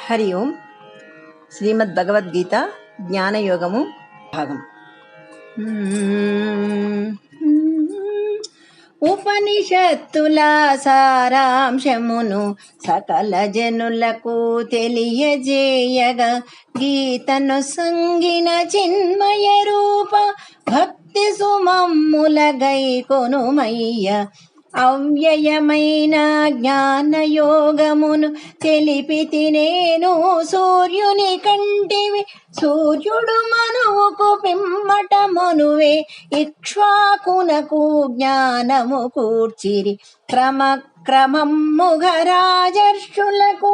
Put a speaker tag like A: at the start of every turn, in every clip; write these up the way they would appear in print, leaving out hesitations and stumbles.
A: హరి ఓం. శ్రీమద్ భగవద్గీత జ్ఞానయోగము భాగం. ఉపనిషత్తుల సారాంశమును సకల జనులకు తెలియజేయగా గీతను సంగిన చిన్మయ రూప భక్తి సుమమ్ముల గైకొనుమయ్య. అవ్యయమైన జ్ఞానయోగమును తెలిపితి నేను సూర్యుని కంటివి. సూర్యుడు మనువుకు పిమ్మట మనువే ఇక్ష్వాకునకు జ్ఞానము కూర్చిరి. క్రమముగ రాజర్షులకు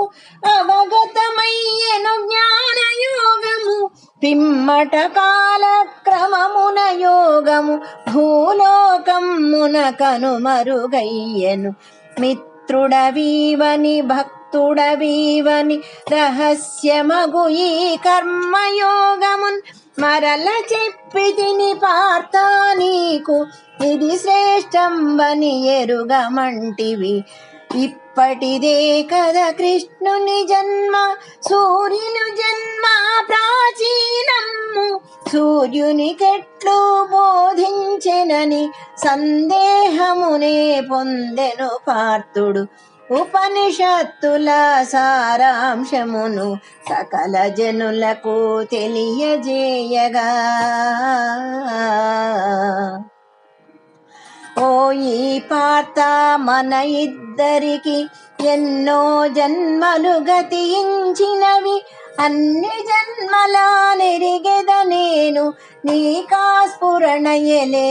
A: అవగతమయ్యను జ్ఞానయోగము. పిమ్మట కాల క్రమమున యోగము భూలోకమున కనుమరుగయ్యను. మిత్రుడవీవని భక్తుడవీవని రహస్యమగు ఈ కర్మయోగమున్ మరల చెప్పితిని పార్థ నీకు. ఇది శ్రేష్టంబని ఎరుగమంటివి. ఇప్పటిదే కదా కృష్ణుని జన్మ, సూర్యుని జన్మ ప్రాచీనము. సూర్యునికెట్లు బోధించెనని సందేహమునే పొందెను పార్థుడు. ఉపనిషత్తుల సారాంశమును సకల జనులకు తెలియజేయగా ఓయి పార్థ, మన ఇద్దరికి ఎన్నో జన్మలు గతించినవి. అన్ని జన్మలా నెరిగెద నేను, నీకా స్ఫురణయలేదంటివిగా.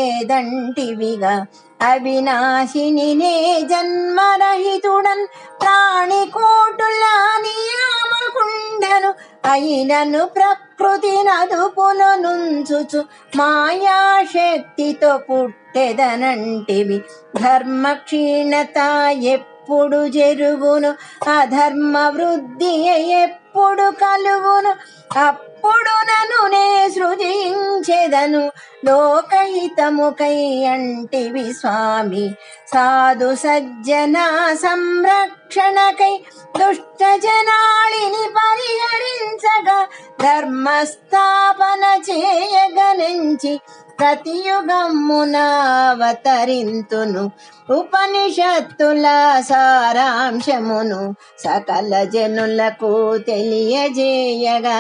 A: అవినాశిని నే జన్మరహితుడన్ ప్రాణికోటుల నియామకుండను. అయినను ప్రకృతి నదుపును నుంచుచు మాయాశక్తితో పుట్టెదనంటివి. ధర్మ క్షీణత ఎప్పుడు జరుగును, అధర్మ వృద్ధి ఎప్పుడు కలుగును. అప్పుడు నన్ను నే సృజించెదను లోకహితముకై అంటివి స్వామి. సాధు సజ్జన సంరక్షణకై దుష్ట జనాళిని పరిహరించగా ధర్మస్థాపన చేయగనించి ప్రతియుగమున అవతరింతును. ఉపనిషత్తుల సారాంశమును సకల జనులకు తెలియజేయగా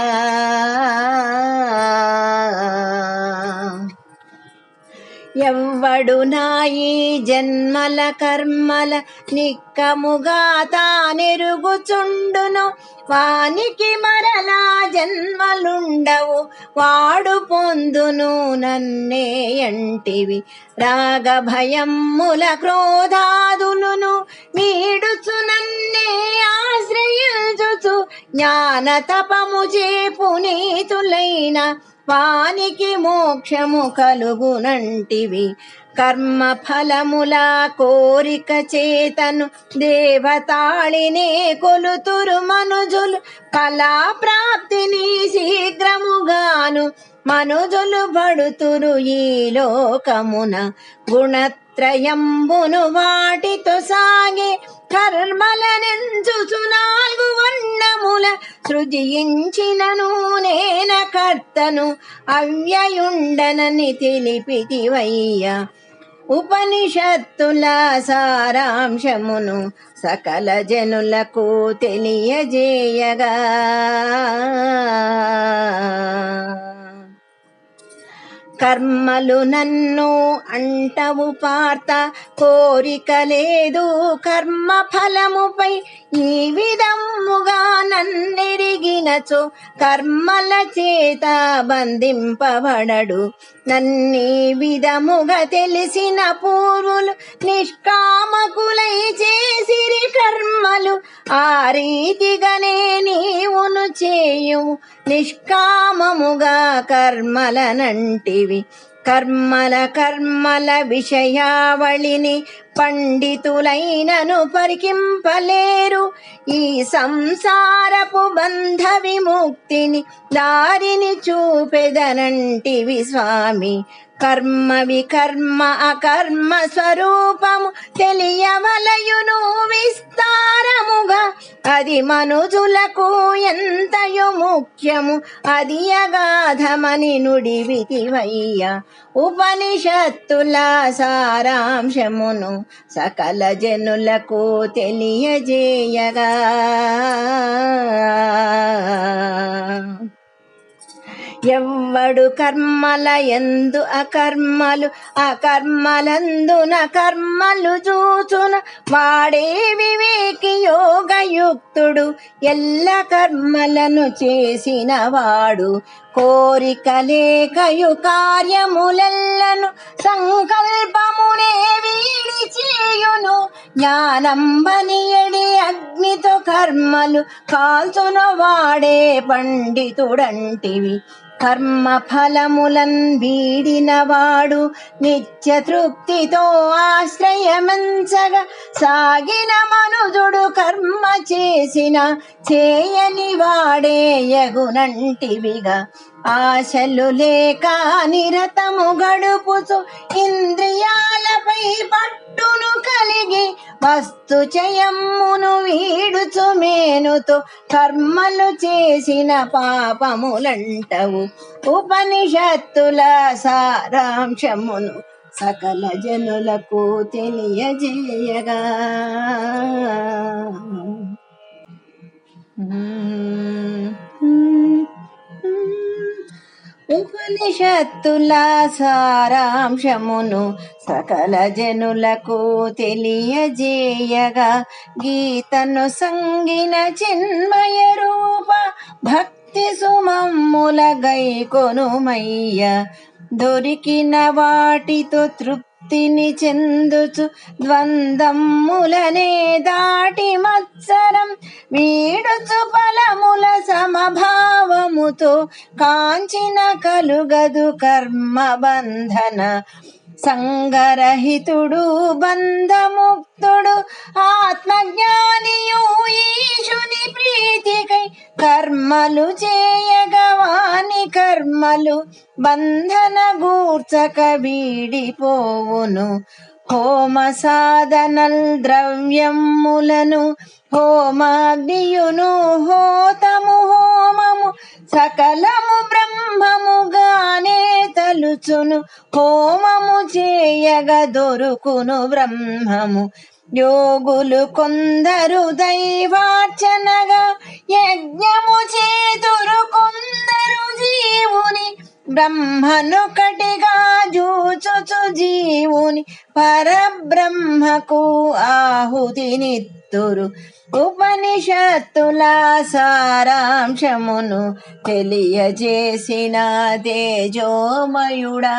A: ఎవ్వడు నాయి జన్మల కర్మల నిక్కముగా తానెరుగుచుండును. వానికి మరలా జన్మలుండవు, వాడు పొందును నన్నే అంటివి. రాగ భయముల క్రోధాదులను మీడుచు నన్నే ఆశ్రయించుచు జ్ఞాన తపము చే పునీతులైన వానికి మోక్షము కలుగునంటివి. కర్మ ఫలముల కోరిక చేతను దేవతాళినే కొలుతురు మనుజులు. కళా ప్రాప్తిని శీఘ్రముగాను మనుజులు పడుతురు ఈ లోకమున. గుణత్రయంబును వాటితో సాగే కర్మలనెంచుచు నాలుగు వర్ణముల సృజించినను నేన కర్తను. అవ్యయుండనని తెలిపితివయ్యా. ఉపనిషత్తుల సారాంశమును సకల జనులకు తెలియజేయగా కర్మలు నన్ను అంటవు పార్థ, కోరిక లేదు కర్మ ఫలముపై. ఈ విధముగా నన్నెరిగినచో కర్మల చేత బంధింపబడడు. నన్నీ విధముగా తెలిసిన పూర్వులు నిష్కామకులై చేసిరి కర్మలు. ఆ రీతిగానే నీవును చేయుము నిష్కామముగా కర్మలనంటివి. కర్మల విషయావళిని పండితులైనను పరికింపలేరు. ఈ సంసారపు బంధ విముక్తిని దారిని చూపెదనంటివి స్వామి. కర్మ వికర్మ అకర్మ స్వరూపము తెలియవలయును విస్తారముగా. అది మనుజులకు ఎంతయో ముఖ్యము, అది అగాధమని నుడివితివయ్య. ఉపనిషత్తుల సారాంశమును సకల జనులకు తెలియజేయగా. ఎవ్వడు కర్మల యందు అకర్మలు, అకర్మలందున కర్మలు చూచున వాడే వివేకి యోగయుక్తుడు. ఎల్ల కర్మలను చేసిన వాడు కోరిక లేకయు కార్యములెల్లను సంకల్పమునే వీడి చేయును. జ్ఞానంబనియడి అగ్నితో కర్మలు కాల్చున వాడే పండితుడంటివి. కర్మ ఫలములన్ వీడిన వాడు నిత్య తృప్తితో ఆశ్రయమంచగా సాగిన మనుజుడు కర్మ చేసిన చేయని వాడే యగునంటివిగా. ఆశలు లేక నిరతము గడుపుచు ఇంద్రియాలపై పట్టును కలిగి వస్తు చయమ్మును వీడుచు మేనుతో కర్మలు చేసిన పాపములంటవు. ఉపనిషత్తుల సారాంశమును సకల జనులకు తెలియజేయగా. ఉపనిషత్తుల సారాంశమును సకల జనులకు తెలియజేయగా. గీతను సంగిన చిన్మయ రూప భక్తి సుమమ్ముల గైకొనుమయ్య. దొరికిన వాటితో తృప్తిని చెందుచు ద్వంద్వములనే దాటి మత్సరం వీడుచు ఫలముల సమభావముతో కాంచిన కలుగదు కర్మ బంధన. సంగరహితుడు బంధముక్తుడు ఆత్మజ్ఞానియు ఈశుని ప్రీతికై కర్మలు చేయగవాని కర్మలు బంధన గూర్చక వీడిపోవును. హోమ సాధనల్ ద్రవ్యములను హోమాగ్నియును హోతము హోమము సకలము బ్రహ్మముగానే తలుచును. హోమము చేయగ దొరుకును బ్రహ్మము. యోగులు కొందరు దైవార్చనగా యజ్ఞము చేతురు కొందరు జీవుని. బ్రహ్మనొకటిగా జూచుచు జీవుని పరబ్రహ్మకు ఆహుతినిత్తురు. ఉపనిషత్తుల సారాంశమును తెలియజేసిన తేజోమయుడా.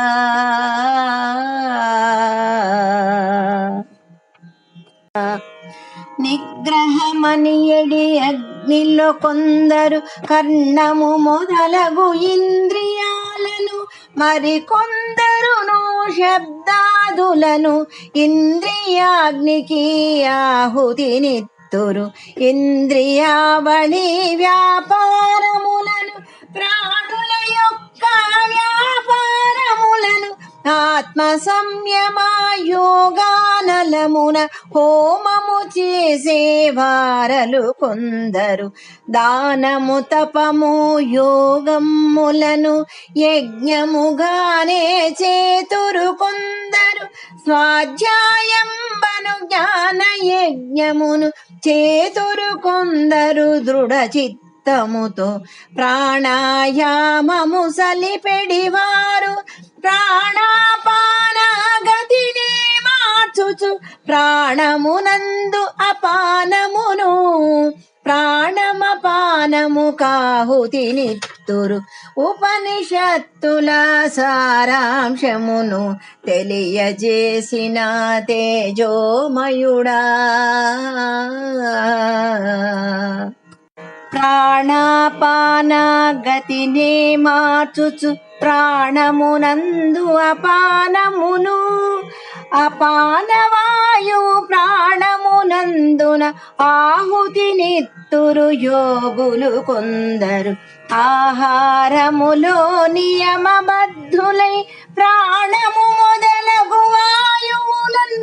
A: నిగ్రహమనియడి అగ్నిలో కొందరు కర్ణము మొదలగు ఇంద్రియాలను, మరికొందరును శబ్దాదులను ఇంద్రియాగ్నికి ఆహుతినిత్తురు. ఇంద్రియావళి వ్యాపారములను ప్రాణుల యొక్క వ్యాపారములను ఆత్మ సంయమ యోగానలమున హోమము చేసేవారలు కొందరు. దానము తపము యోగములను యజ్ఞముగానే చేతురు కొందరు. స్వాధ్యాయంబను జ్ఞాన యజ్ఞమును చేతురు కొందరు. దృఢ చిత్తముతో ప్రాణాయామము సలిపెడివారు ప్రాణాపాన గతిని మార్చుచు ప్రాణమునందు అపానమును ప్రాణమపానము కాహుతినిత్తురు. ఉపనిషత్తుల సారాంశమును తెలియజేసిన తేజోమయుడా. ప్రాణాపాన గతినే మార్చుచు ప్రాణమునందు అపానమును అపానవాయువు ప్రాణమునందున ఆహుతినిత్తురు యోగులు కొందరు. ఆహారములో నియమబద్ధులై ప్రాణము మొదలగు వాయువులన్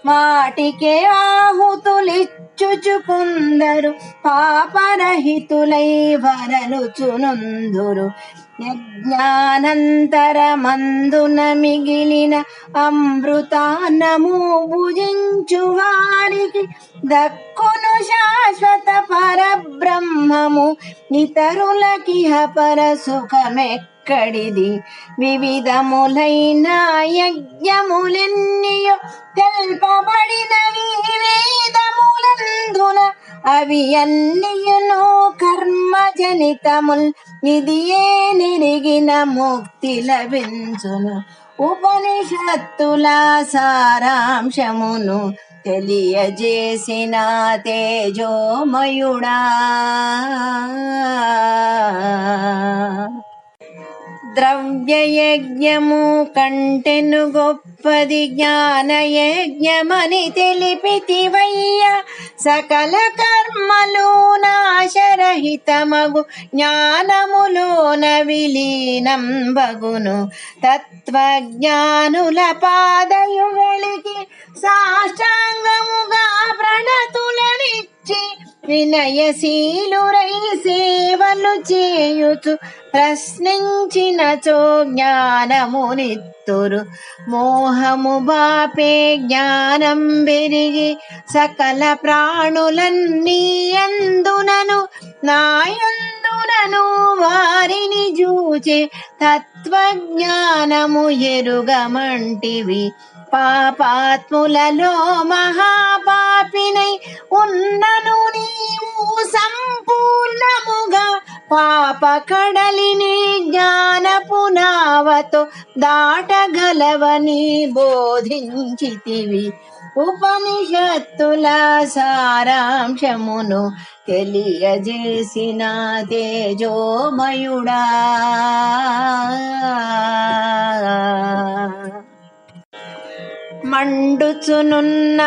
A: వాటికే ఆహుతులిచ్చుచుకుందరు. పాపరహితులై వరలుచునుందురు. యజ్ఞానంతరమందున మిగిలిన అమృతాన్నము భుజించు వారికి దక్కును శాశ్వత పరబ్రహ్మము. ఇతరులకిహ పర సుఖమెక్కడిది? వివిధములైన యజ్ఞములెన్నియో తెల్పబడినవి వేదములందున. అవి అన్నియును కర్మజనితముల్. ఇదియే నిరిగిన ముక్తి లభించును. ఉపనిషత్తుల సారాంశమును తెలియజేసిన తేజోమయుడా, ద్రవ్యయజ్ఞము కంటెను గొప్పది జ్ఞానయజ్ఞమని తెలిపితివయ్య. సకల కర్మలు నాశరహితమగు జ్ఞానములోన విలీనం బగును. తత్వజ్ఞానుల పాదయుగళికి సాష్టాంగముగా ప్రణతులనిచ్చి వినయశీలురై సేవలు చేయుచు ప్రశ్నించినచో జ్ఞానమునిత్తురు. మోహము బాపే జ్ఞానం పెరిగి సకల ప్రాణులన్నీ అందునను నాయందునను వారిని జూచే తత్వజ్ఞానము ఎరుగమంటివి. పాపాత్ములలో మహాపాపినై ఉన్నను నీవు సంపూర్ణముగా పాప కడలిని జ్ఞానపు నావతో దాటగలవని బోధించితివి. ఉపనిషత్తుల సారాంశమును తెలియజేసిన తేజోమయుడా, మండుచునున్న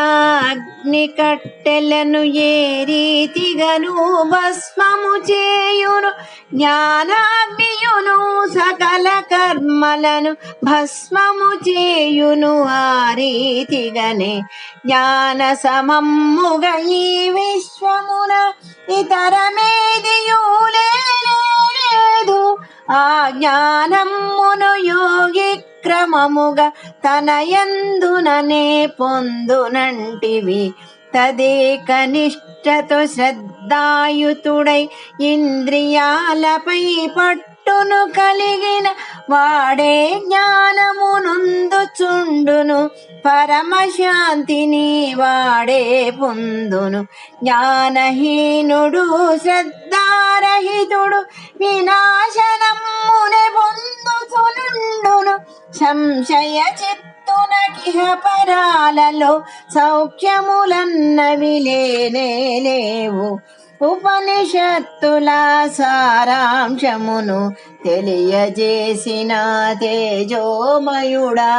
A: అగ్ని కట్టెలను ఏ రీతిగను భస్మము చేయును. జ్ఞానాగ్నియును సకల కర్మలను భస్మము చేయును. ఆ రీతిగనే జ్ఞాన సమమ్ముగా ఈ విశ్వమున ఇతరమేదియూ లేదు. ఆ జ్ఞానమును యోగి క్రమముగా తనయందుననే పొందునంటివి. తదేక నిష్ఠతో శ్రద్ధాయుతుడై ఇంద్రియాలపై పట్టును కలిగిన వాడే జ్ఞానమునందుచుండును. పరమశాంతిని వాడే పొందును. జ్ఞానహీనుడు శ్రద్ధారహితుడు వినాశనమునే పొందుచునుండును. సంశయ చిత్తునకిహ పరాలలో సౌఖ్యములన్నవి లేనే లేవు. ఉపనిషత్తుల సారాంశమును తెలియజేసిన తేజోమయుడా,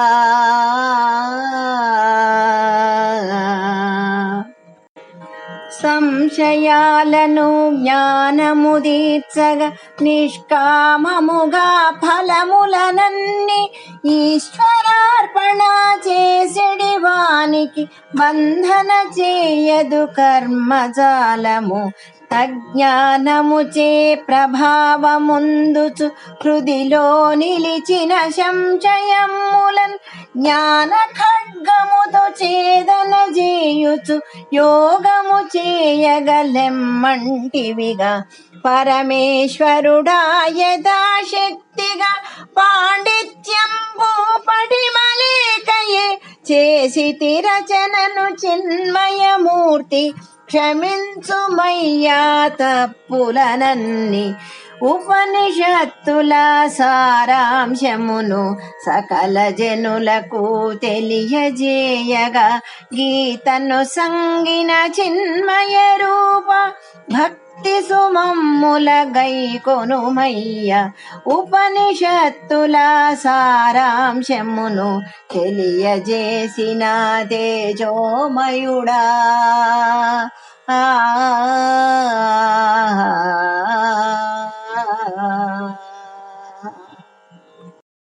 A: సంశయాలను జ్ఞానము దీర్చగా నిష్కామముగా ఫలములనన్ని ఈశ్వరార్పణ చేసెడి వానికి బంధన చేయదు కర్మజాలము. అజ్ఞానముచే ప్రభావముందుచు హృదిలో నిలిచిన సంశయములన్ జ్ఞాన ఖడ్గముతో ఛేదన చేయుచు యోగము చేయగలెమ్మంటివిగా. పరమేశ్వరుడా యథాశక్తిగా పాండిత్యంబు పటిమలేకయే చేసితి రచనను చిన్మయమూర్తి. క్షమించుమయ్యా తప్పులనన్ని. ఉపనిషత్తుల సారాంశమును సకల జనులకు తెలియజేయగా గీతను సంగిన చిన్మయ రూప భక్త భక్తి సుమమ్ముల గైకొనుమయ్య ఉపనిషత్తుల సారాంశమును తెలియజేసిన తేజోమయుడా. ఆ